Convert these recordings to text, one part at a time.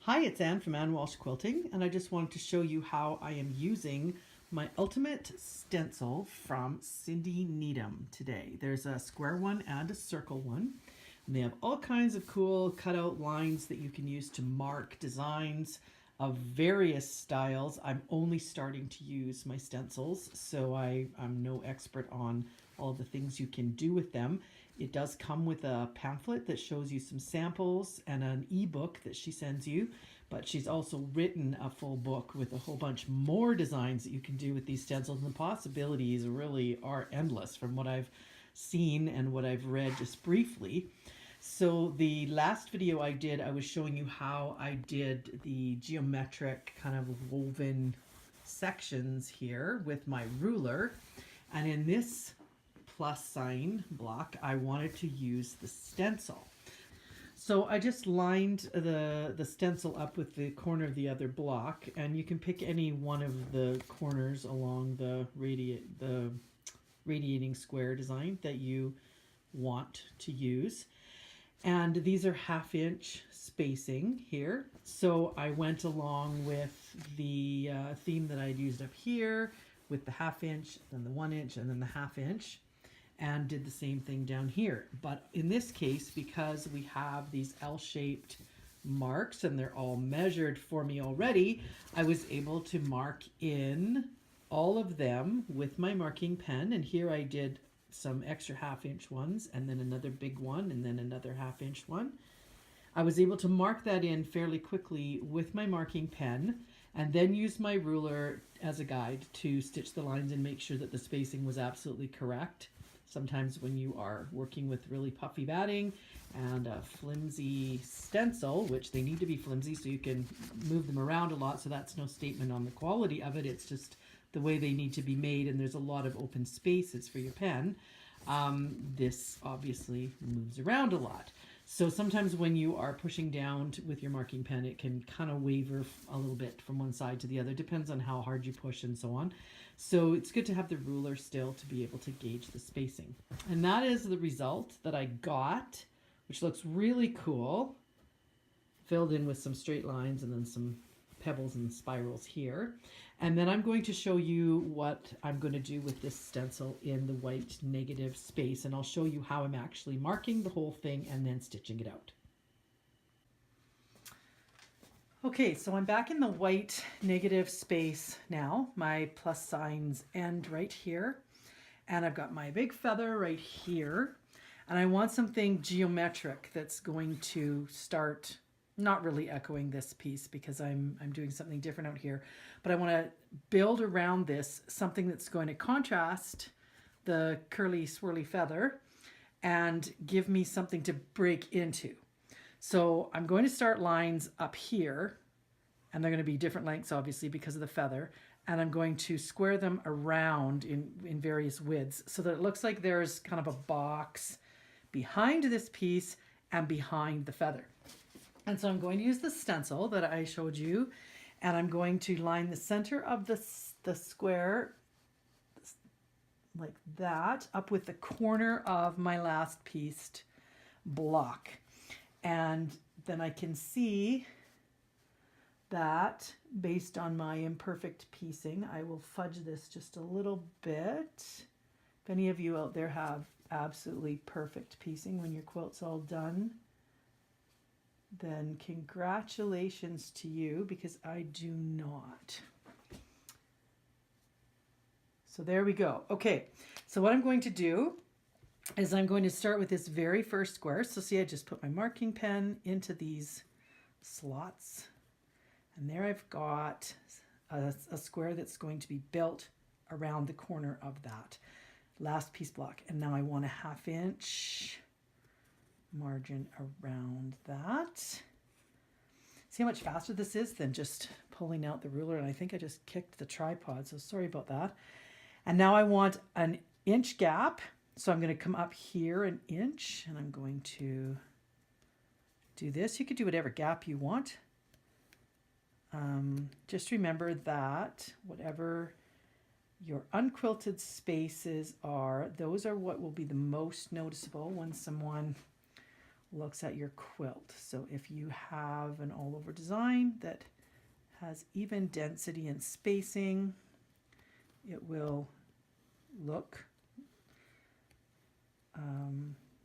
Hi, it's Anne from Walsh Quilting, and I just wanted to show you how I am using my Ultimate Stencil from Cindy Needham today. There's a square one and a circle one, and they have all kinds of cool cutout lines that you can use to mark designs of various styles. I'm only starting to use my stencils, so I'm no expert on all of the things you can do with them. It does come with a pamphlet that shows you some samples and an ebook that she sends you, but she's also written a full book with a whole bunch more designs that you can do with these stencils, and the possibilities really are endless from what I've seen and what I've read just briefly. So the last video I did, I was showing you how I did the geometric kind of woven sections here with my ruler, and in this plus sign block, I wanted to use the stencil. So I just lined the stencil up with the corner of the other block, and you can pick any one of the corners along the radiating square design that you want to use. And these are 1/2 inch spacing here. So I went along with the theme that I'd used up here with the 1/2 inch, then the 1 inch, and then the 1/2 inch, and did the same thing down here. But in this case, because we have these L-shaped marks and they're all measured for me already, I was able to mark in all of them with my marking pen. And here I did some extra 1/2 inch ones, and then another big one, and then another 1/2 inch one. I was able to mark that in fairly quickly with my marking pen, and then use my ruler as a guide to stitch the lines and make sure that the spacing was absolutely correct. Sometimes when you are working with really puffy batting and a flimsy stencil, which they need to be flimsy so you can move them around a lot, so that's no statement on the quality of it, it's just the way they need to be made, and there's a lot of open spaces for your pen. This obviously moves around a lot. So sometimes when you are pushing down with your marking pen, it can kind of waver a little bit from one side to the other. Depends on how hard you push and so on. So it's good to have the ruler still to be able to gauge the spacing. And that is the result that I got, which looks really cool. Filled in with some straight lines and then some pebbles and spirals here. And then I'm going to show you what I'm going to do with this stencil in the white negative space, and I'll show you how I'm actually marking the whole thing and then stitching it out. Okay, so I'm back in the white negative space now. My plus signs end right here, and I've got my big feather right here, and I want something geometric that's going to start not really echoing this piece because I'm doing something different out here, but I want to build around this something that's going to contrast the curly swirly feather and give me something to break into. So I'm going to start lines up here, and they're going to be different lengths obviously because of the feather, and I'm going to square them around in various widths so that it looks like there's kind of a box behind this piece and behind the feather. And so I'm going to use the stencil that I showed you, and I'm going to line the center of the square like that up with the corner of my last pieced block. And then I can see that based on my imperfect piecing, I will fudge this just a little bit. If any of you out there have absolutely perfect piecing when your quilt's all done, then congratulations to you, because I do not. So there we go. Okay, so what I'm going to do is I'm going to start with this very first square. So see, I just put my marking pen into these slots, and there I've got a square that's going to be built around the corner of that last piece block. And now I want a 1/2 inch margin around that. See how much faster this is than just pulling out the ruler, and I think I just kicked the tripod, so sorry about that. And now I want an inch gap, so I'm going to come up here an inch, and I'm going to do this. You could do whatever gap you want. Just remember that whatever your unquilted spaces are, those are what will be the most noticeable when someone looks at your quilt. So if you have an all over design that has even density and spacing, it will look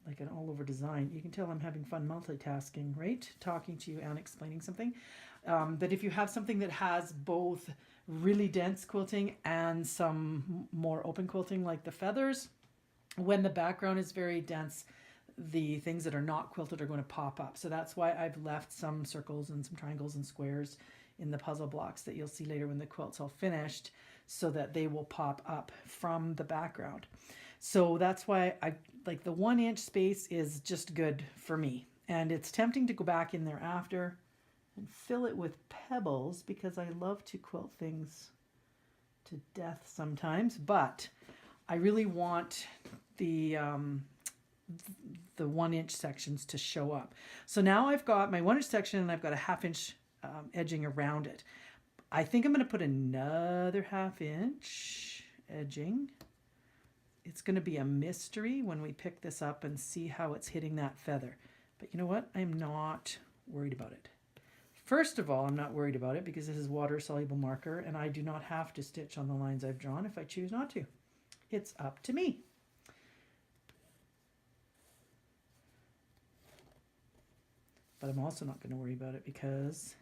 like an all over design. You can tell I'm having fun multitasking, right? Talking to you and explaining something. But if you have something that has both really dense quilting and some more open quilting like the feathers, when the background is very dense, the things that are not quilted are going to pop up. So that's why I've left some circles and some triangles and squares in the puzzle blocks that you'll see later when the quilt's all finished, so that they will pop up from the background. So that's why I like the 1 inch space is just good for me. And it's tempting to go back in there after and fill it with pebbles, because I love to quilt things to death sometimes, but I really want the 1 inch sections to show up. So now I've got my 1 inch section and I've got a 1/2 inch edging around it. I think I'm going to put another 1/2 inch edging. It's going to be a mystery when we pick this up and see how it's hitting that feather. But you know what? I'm not worried about it. First of all, I'm not worried about it because this is water-soluble marker and I do not have to stitch on the lines I've drawn if I choose not to. It's up to me. But I'm also not going to worry about it because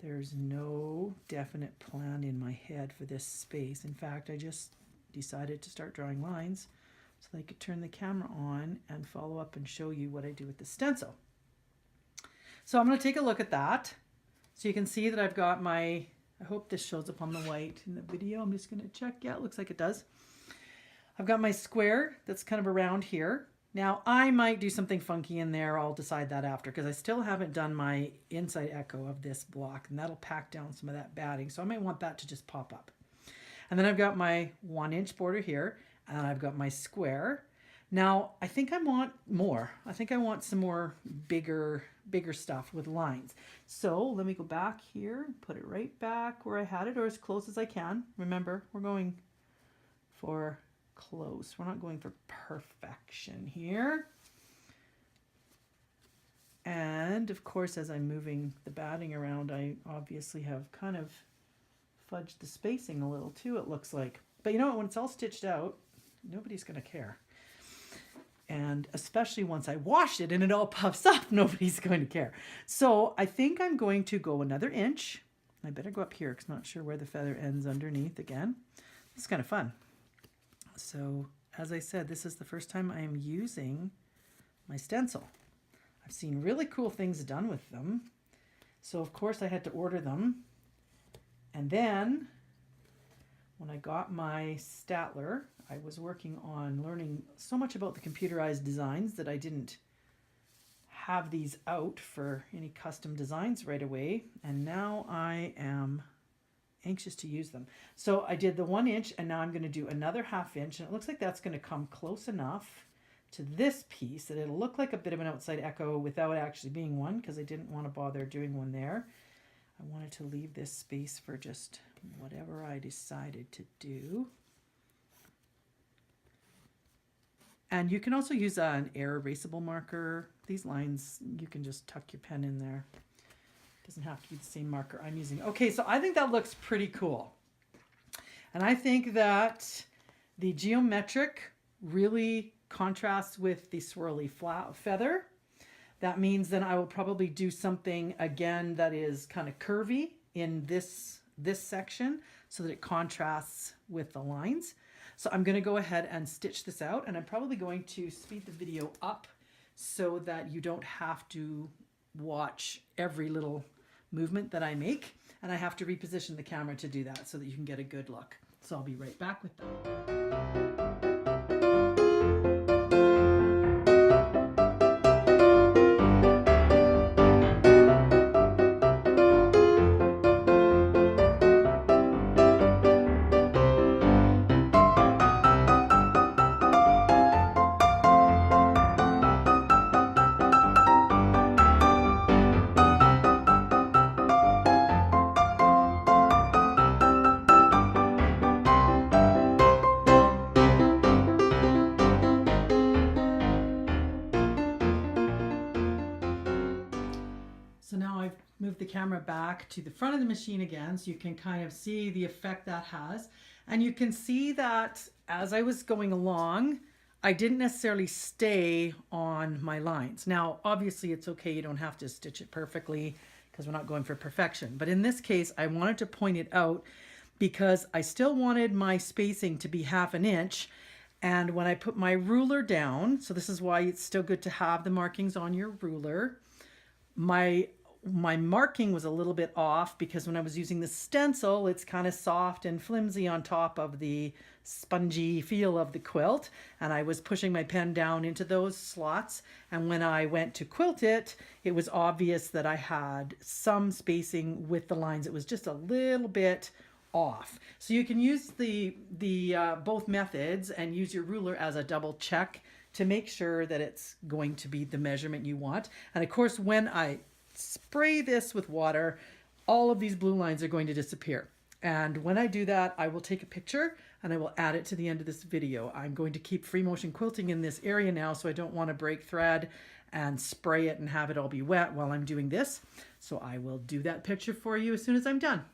there's no definite plan in my head for this space. In fact, I just decided to start drawing lines so that I could turn the camera on and follow up and show you what I do with the stencil. So I'm going to take a look at that. So you can see that I've got my, I hope this shows up on the white in the video. I'm just going to check. Yeah, it looks like it does. I've got my square that's kind of around here. Now I might do something funky in there. I'll decide that after, because I still haven't done my inside echo of this block, and that'll pack down some of that batting. So I might want that to just pop up. And then I've got my 1 inch border here, and I've got my square. Now I think I want more. I think I want some more bigger stuff with lines. So let me go back here, put it right back where I had it, or as close as I can. Remember, we're going for close. We're not going for perfection here. And of course, as I'm moving the batting around, I obviously have kind of fudged the spacing a little too, it looks like. But you know what, when it's all stitched out, nobody's going to care. And especially once I wash it and it all puffs up, nobody's going to care. So I think I'm going to go another inch. I better go up here because I'm not sure where the feather ends underneath again. It's kind of fun. So as I said, this is the first time I am using my stencil. I've seen really cool things done with them. So of course I had to order them. And then when I got my Statler, I was working on learning so much about the computerized designs that I didn't have these out for any custom designs right away. And now I am anxious to use them. So I did the 1 inch, and now I'm going to do another 1/2 inch, and it looks like that's going to come close enough to this piece that it'll look like a bit of an outside echo without actually being one, because I didn't want to bother doing one there. I wanted to leave this space for just whatever I decided to do. And you can also use an air erasable marker. These lines, you can just tuck your pen in there. Doesn't have to be the same marker I'm using. Okay, so I think that looks pretty cool. And I think that the geometric really contrasts with the swirly flat feather. That means then I will probably do something again that is kind of curvy in this section so that it contrasts with the lines. So I'm going to go ahead and stitch this out, and I'm probably going to speed the video up so that you don't have to watch every little movement that I make, and I have to reposition the camera to do that so that you can get a good look. So I'll be right back with that. camera back to the front of the machine again so you can kind of see the effect that has. And you can see that as I was going along, I didn't necessarily stay on my lines. Now, obviously it's okay, you don't have to stitch it perfectly because we're not going for perfection. But in this case, I wanted to point it out because I still wanted my spacing to be 1/2 inch. And when I put my ruler down, so this is why it's still good to have the markings on your ruler, my marking was a little bit off because when I was using the stencil, it's kind of soft and flimsy on top of the spongy feel of the quilt. And I was pushing my pen down into those slots. And when I went to quilt it, it was obvious that I had some spacing with the lines. It was just a little bit off. So you can use the both methods and use your ruler as a double check to make sure that it's going to be the measurement you want. And of course, when I spray this with water, all of these blue lines are going to disappear. And when I do that, I will take a picture and I will add it to the end of this video. I'm going to keep free motion quilting in this area now, so I don't want to break thread and spray it and have it all be wet while I'm doing this. So I will do that picture for you as soon as I'm done.